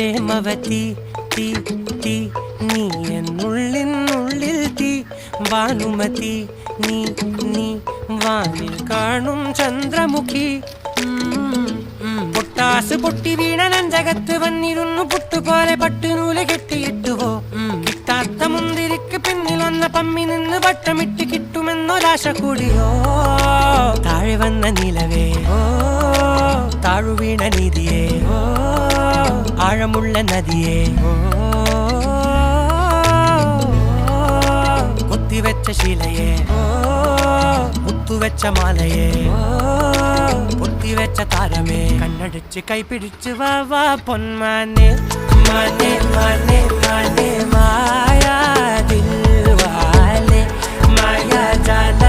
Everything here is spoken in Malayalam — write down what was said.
പ്രേമവതി തീ തീ നീ എന്നുള്ളിനുള്ളിൽ തീ ഭാനുമതി നീ നീ വാനിൽ കാണും ചന്ദ്രമുഖി പൊട്ടാസ് പൊട്ടി വീണ നെഞ്ചകത്ത് വന്നിരുന്നു പുട്ടുപോലെ പട്ടുനൂല് കെട്ടിയിട്ടുവോ കിട്ടാത്ത മുന്തിരിക്ക് പിന്നിൽ വന്ന പമ്മി നിന്ന് വട്ടമിട്ട് കിട്ടുമെന്നൊരാശ കൂടിയോ താഴെ വന്ന നിലവേ ഓ താഴു വീണ നിധിയേ ഓ ആഴമുള്ള നദിയേ ഓ കൊത്തിവെച്ച ശിലയേ ഓ മുത്തുവെച്ച മാലയേ ഓ പൊത്തിവെച്ച താരമേ കണ്ണടിച്ച് കൈപിടിച്ച് വാ വാ പൊന്മാനെ മാനെ മാനെ മാനെ മായാ ദിൽവാലെ മായാ ജാല